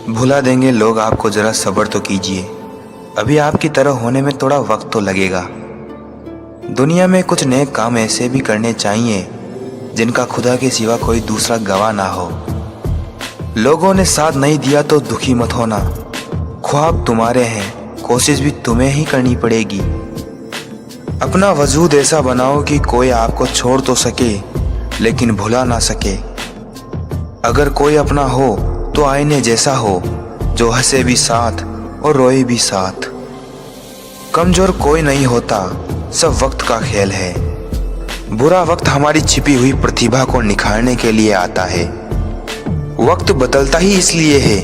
भुला देंगे लोग आपको, जरा सब्र तो कीजिए। अभी आपकी तरह होने में थोड़ा वक्त तो लगेगा। दुनिया में कुछ नेक काम ऐसे भी करने चाहिए जिनका खुदा के सिवा कोई दूसरा गवाह ना हो। लोगों ने साथ नहीं दिया तो दुखी मत होना। ख्वाब तुम्हारे हैं, कोशिश भी तुम्हें ही करनी पड़ेगी। अपना वजूद ऐसा बनाओ कि कोई आपको छोड़ तो सके लेकिन भुला ना सके। अगर कोई अपना हो तो आईने जैसा हो, जो हंसे भी साथ और रोए भी साथ। कमजोर कोई नहीं होता, सब वक्त का खेल है। बुरा वक्त हमारी छिपी हुई प्रतिभा को निखारने के लिए आता है। वक्त बदलता ही इसलिए है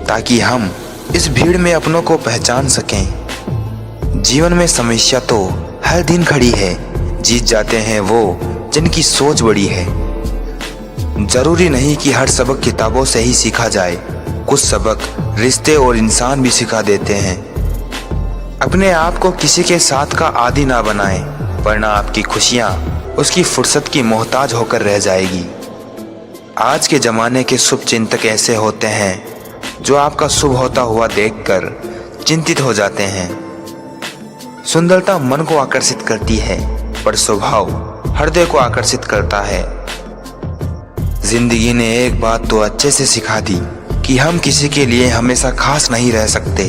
ताकि हम इस भीड़ में अपनों को पहचान सकें। जीवन में समस्या तो हर दिन खड़ी है, जीत जाते हैं वो जिनकी सोच बड़ी है। जरूरी नहीं कि हर सबक किताबों से ही सीखा जाए, कुछ सबक रिश्ते और इंसान भी सिखा देते हैं। अपने आप को किसी के साथ का आदी ना बनाएं, वरना आपकी खुशियां उसकी फुर्सत की मोहताज होकर रह जाएगी। आज के जमाने के शुभ चिंतक ऐसे होते हैं जो आपका शुभ होता हुआ देखकर चिंतित हो जाते हैं। सुंदरता मन को आकर्षित करती है, पर स्वभाव हृदय को आकर्षित करता है। जिंदगी ने एक बात तो अच्छे से सिखा दी कि हम किसी के लिए हमेशा खास नहीं रह सकते।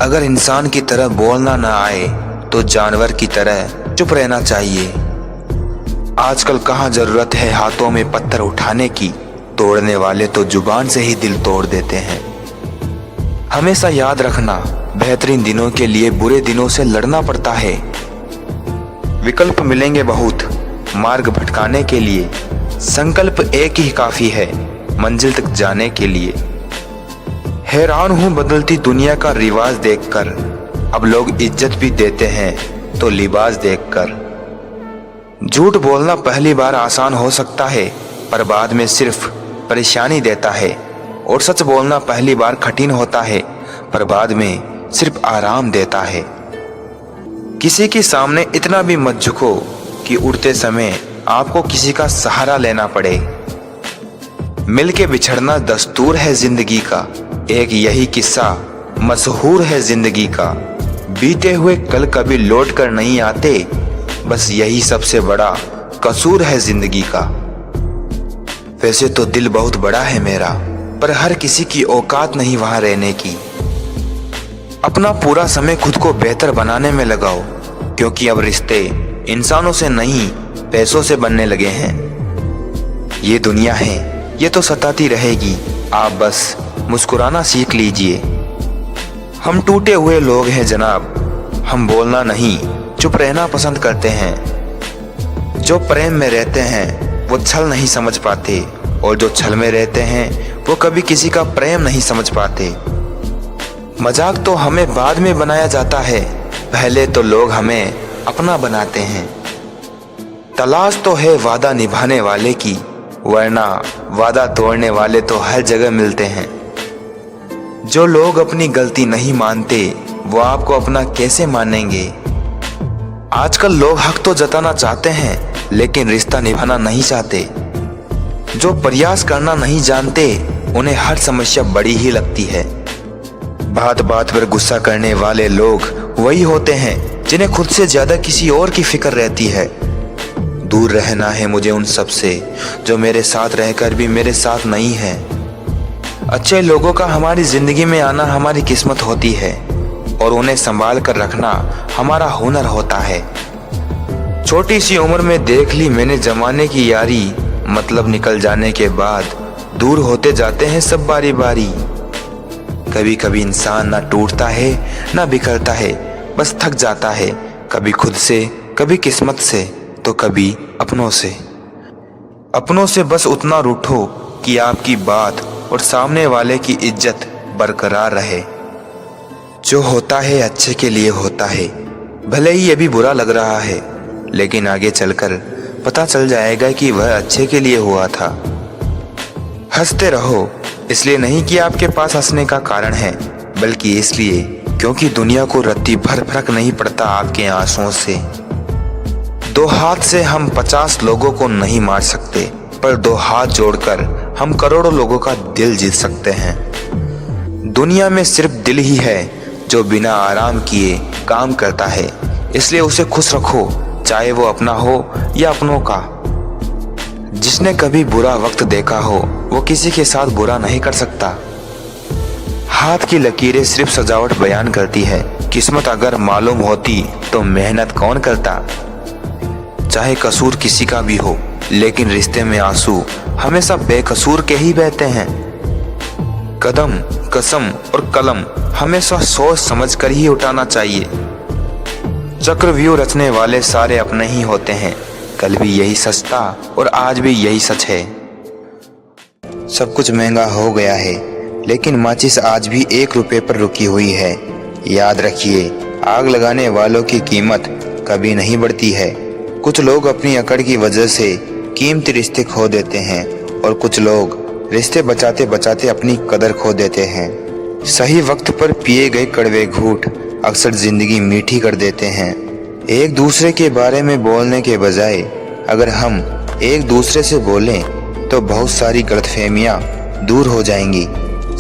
अगर इंसान की तरह बोलना ना आए तो जानवर की तरह चुप रहना चाहिए। आजकल कहाँ जरूरत है हाथों में पत्थर उठाने की, तोड़ने वाले तो जुबान से ही दिल तोड़ देते हैं। हमेशा याद रखना, बेहतरीन दिनों के लिए बुरे दिनों से लड़ना पड़ता है। विकल्प मिलेंगे बहुत मार्ग भटकाने के लिए, संकल्प एक ही काफी है मंजिल तक जाने के लिए। हैरान हूं बदलती दुनिया का रिवाज देखकर, अब लोग इज्जत भी देते हैं तो लिबास देखकर। झूठ बोलना पहली बार आसान हो सकता है, पर बाद में सिर्फ परेशानी देता है। और सच बोलना पहली बार कठिन होता है, पर बाद में सिर्फ आराम देता है। किसी के सामने इतना भी मत झुको कि उड़ते समय आपको किसी का सहारा लेना पड़े। मिलके बिछड़ना दस्तूर है जिंदगी का, एक यही किस्सा मशहूर है जिंदगी का। बीते हुए कल कभी लौट कर नहीं आते, बस यही सबसे बड़ा कसूर है जिंदगी का। वैसे तो दिल बहुत बड़ा है मेरा, पर हर किसी की औकात नहीं वहां रहने की। अपना पूरा समय खुद को बेहतर बनाने में लगाओ, क्योंकि अब रिश्ते इंसानों से नहीं पैसों से बनने लगे हैं। ये दुनिया है, ये तो सताती रहेगी, आप बस मुस्कुराना सीख लीजिए। हम टूटे हुए लोग हैं जनाब, हम बोलना नहीं चुप रहना पसंद करते हैं। जो प्रेम में रहते हैं वो छल नहीं समझ पाते, और जो छल में रहते हैं वो कभी किसी का प्रेम नहीं समझ पाते। मजाक तो हमें बाद में बनाया जाता है, पहले तो लोग हमें अपना बनाते हैं। तलाश तो है वादा निभाने वाले की, वरना वादा तोड़ने वाले तो हर जगह मिलते हैं। जो लोग अपनी गलती नहीं मानते वो आपको अपना कैसे मानेंगे। आजकल लोग हक तो जताना चाहते हैं, लेकिन रिश्ता निभाना नहीं चाहते। जो प्रयास करना नहीं जानते उन्हें हर समस्या बड़ी ही लगती है। बात बात पर गुस्सा करने वाले लोग वही होते हैं जिन्हें खुद से ज्यादा किसी और की फिक्र रहती है। दूर रहना है मुझे उन सब से जो मेरे साथ रहकर भी मेरे साथ नहीं है। अच्छे लोगों का हमारी जिंदगी में आना हमारी किस्मत होती है, और उन्हें संभाल कर रखना हमारा हुनर होता है। छोटी सी उम्र में देख ली मैंने जमाने की यारी, मतलब निकल जाने के बाद दूर होते जाते हैं सब बारी बारी। कभी कभी इंसान ना टूटता है ना बिखरता है, बस थक जाता है, कभी खुद से, कभी किस्मत से, तो कभी अपनों से। अपनों से बस उतना रूठो कि आपकी बात और सामने वाले की इज्जत बरकरार रहे। जो होता है अच्छे के लिए होता है, भले ही ये भी बुरा लग रहा है, लेकिन आगे चलकर पता चल जाएगा कि वह अच्छे के लिए हुआ था। हंसते रहो, इसलिए नहीं कि आपके पास हंसने का कारण है, बल्कि इसलिए क्योंकि दुनिया को रत्ती भर फर्क नहीं पड़ता आपके आंसुओं से। दो हाथ से हम 50 लोगों को नहीं मार सकते, पर दो हाथ जोड़कर हम करोड़ों लोगों का दिल जीत सकते हैं। दुनिया में सिर्फ दिल ही है जो बिना आराम किए काम करता है, इसलिए उसे खुश रखो, चाहे वो अपना हो या अपनों का। जिसने कभी बुरा वक्त देखा हो वो किसी के साथ बुरा नहीं कर सकता। हाथ की लकीरें सिर्फ सजावट बयान करती है, किस्मत अगर मालूम होती तो मेहनत कौन करता। चाहे कसूर किसी का भी हो, लेकिन रिश्ते में आंसू हमेशा बेकसूर के ही बहते हैं। कदम, कसम और कलम हमेशा सोच समझ कर ही उठाना चाहिए। चक्रव्यूह रचने वाले सारे अपने ही होते हैं, कल भी यही सच था और आज भी यही सच है। सब कुछ महंगा हो गया है, लेकिन माचिस आज भी 1 रुपए पर रुकी हुई है। याद रखिए, आग लगाने वालों की कीमत कभी नहीं बढ़ती है। कुछ लोग अपनी अकड़ की वजह से कीमती रिश्ते खो देते हैं और कुछ लोग रिश्ते बचाते बचाते अपनी कदर खो देते हैं। सही वक्त पर पिए गए कड़वे घूंट अक्सर जिंदगी मीठी कर देते हैं। एक दूसरे के बारे में बोलने के बजाय अगर हम एक दूसरे से बोलें तो बहुत सारी गलतफहमियां दूर हो जाएंगी।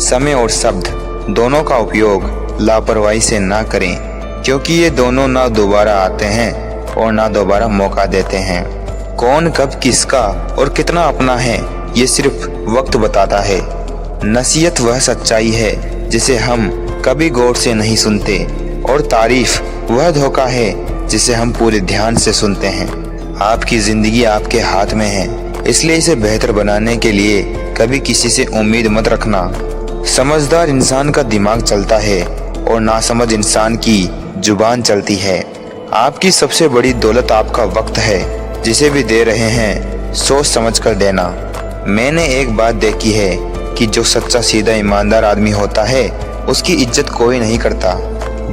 समय और शब्द दोनों का उपयोग लापरवाही से ना करें, क्योंकि ये दोनों ना दोबारा आते हैं और ना दोबारा मौका देते हैं। कौन कब किसका और कितना अपना है ये सिर्फ वक्त बताता है। नसीहत वह सच्चाई है जिसे हम कभी गौर से नहीं सुनते, और तारीफ वह धोखा है जिसे हम पूरे ध्यान से सुनते हैं। आपकी जिंदगी आपके हाथ में है, इसलिए इसे बेहतर बनाने के लिए कभी किसी से उम्मीद मत रखना। समझदार इंसान का दिमाग चलता है और नासमझ इंसान की जुबान चलती है। आपकी सबसे बड़ी दौलत आपका वक्त है, जिसे भी दे रहे हैं सोच समझ कर देना। मैंने एक बात देखी है कि जो सच्चा सीधा ईमानदार आदमी होता है उसकी इज्जत कोई नहीं करता।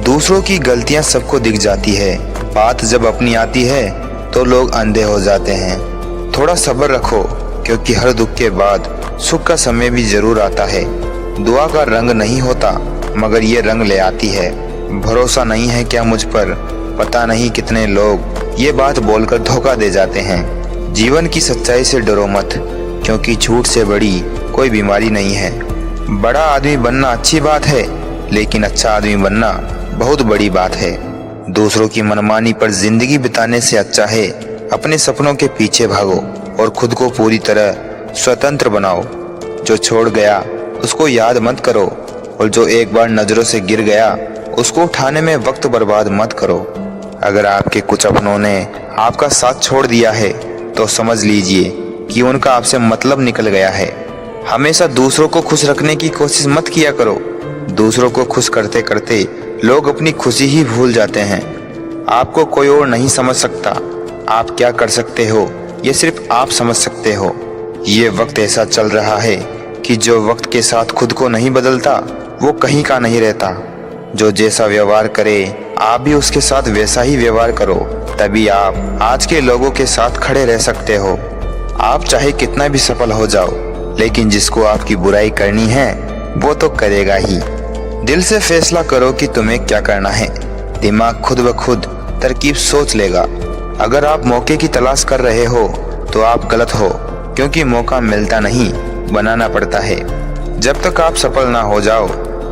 दूसरों की गलतियां सबको दिख जाती है, बात जब अपनी आती है तो लोग अंधे हो जाते हैं। थोड़ा सब्र रखो, क्योंकि हर दुख के बाद सुख का समय भी जरूर आता है। दुआ का रंग नहीं होता, मगर ये रंग ले आती है। भरोसा नहीं है क्या मुझ पर? पता नहीं कितने लोग ये बात बोलकर धोखा दे जाते हैं। जीवन की सच्चाई से डरो मत, क्योंकि झूठ से बड़ी कोई बीमारी नहीं है। बड़ा आदमी बनना अच्छी बात है, लेकिन अच्छा आदमी बनना बहुत बड़ी बात है। दूसरों की मनमानी पर जिंदगी बिताने से अच्छा है अपने सपनों के पीछे भागो और खुद को पूरी तरह स्वतंत्र बनाओ। जो छोड़ गया उसको याद मत करो, और जो एक बार नजरों से गिर गया उसको उठाने में वक्त बर्बाद मत करो। अगर आपके कुछ अपनों ने आपका साथ छोड़ दिया है तो समझ लीजिए कि उनका आपसे मतलब निकल गया है। हमेशा दूसरों को खुश रखने की कोशिश मत किया करो। दूसरों को खुश करते करते लोग अपनी खुशी ही भूल जाते हैं। आपको कोई और नहीं समझ सकता। आप क्या कर सकते हो ये सिर्फ आप समझ सकते हो। ये वक्त ऐसा चल रहा है कि जो वक्त के साथ खुद को नहीं बदलता वो कहीं का नहीं रहता। जो जैसा व्यवहार करे आप भी उसके साथ वैसा ही व्यवहार करो, तभी आप आज के लोगों के साथ खड़े रह सकते हो। आप चाहे कितना भी सफल हो जाओ, लेकिन जिसको आपकी बुराई करनी है वो तो करेगा ही। दिल से फैसला करो कि तुम्हें क्या करना है। दिमाग खुद ब खुद तरकीब सोच लेगा। अगर आप मौके की तलाश कर रहे हो तो आप गलत हो, क्योंकि मौका मिलता नहीं, बनाना पड़ता है। जब तक आप सफल ना हो जाओ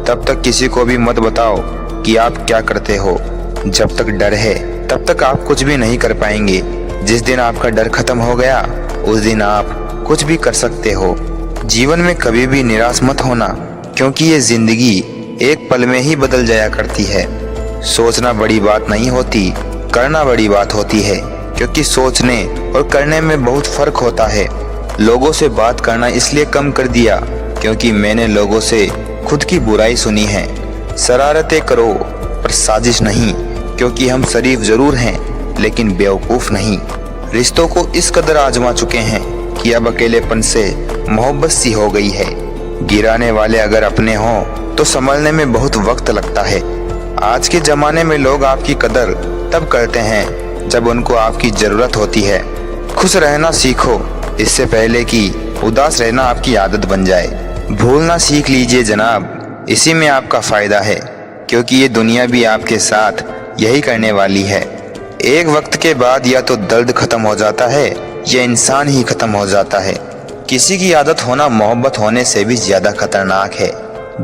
तब तक किसी को भी मत बताओ कि आप क्या करते हो। जब तक डर है तब तक आप कुछ भी नहीं कर पाएंगे। जिस दिन आपका डर खत्म हो गया उस दिन आप कुछ भी कर सकते हो। जीवन में कभी भी निराश मत होना, क्योंकि ये जिंदगी एक पल में ही बदल जाया करती है। सोचना बड़ी बात नहीं होती, करना बड़ी बात होती है, क्योंकि सोचने और करने में बहुत फर्क होता है। लोगों से बात करना इसलिए कम कर दिया क्योंकि मैंने लोगों से खुद की बुराई सुनी है। शरारतें करो पर साजिश नहीं, क्योंकि हम शरीफ जरूर हैं लेकिन बेवकूफ नहीं। रिश्तों को इस कदर आजमा चुके हैं कि अब अकेलेपन से मोहब्बत सी हो गई है। गिराने वाले अगर अपने हों तो संभलने में बहुत वक्त लगता है। आज के जमाने में लोग आपकी कदर तब करते हैं जब उनको आपकी जरूरत होती है। खुश रहना सीखो इससे पहले कि उदास रहना आपकी आदत बन जाए। भूलना सीख लीजिए जनाब, इसी में आपका फायदा है, क्योंकि ये दुनिया भी आपके साथ यही करने वाली है। एक वक्त के बाद या तो दर्द खत्म हो जाता है या इंसान ही खत्म हो जाता है। किसी की आदत होना मोहब्बत होने से भी ज्यादा खतरनाक है।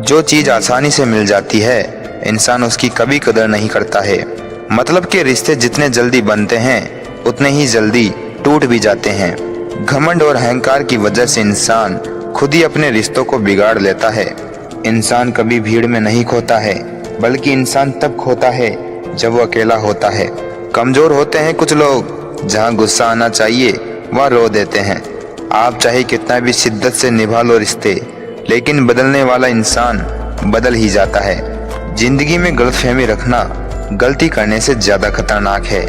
जो चीज आसानी से मिल जाती है इंसान उसकी कभी कदर नहीं करता है। मतलब के रिश्ते जितने जल्दी बनते हैं उतने ही जल्दी टूट भी जाते हैं। घमंड और अहंकार की वजह से इंसान खुद ही अपने रिश्तों को बिगाड़ लेता है। इंसान कभी भीड़ में नहीं खोता है, बल्कि इंसान तब खोता है जब वो अकेला होता है। कमजोर होते हैं कुछ लोग, जहाँ गुस्सा आना चाहिए वह रो देते हैं। आप चाहे कितना भी शिद्दत से निभा लो रिश्ते, लेकिन बदलने वाला इंसान बदल ही जाता है। जिंदगी में गलतफहमी रखना गलती करने से ज्यादा खतरनाक है।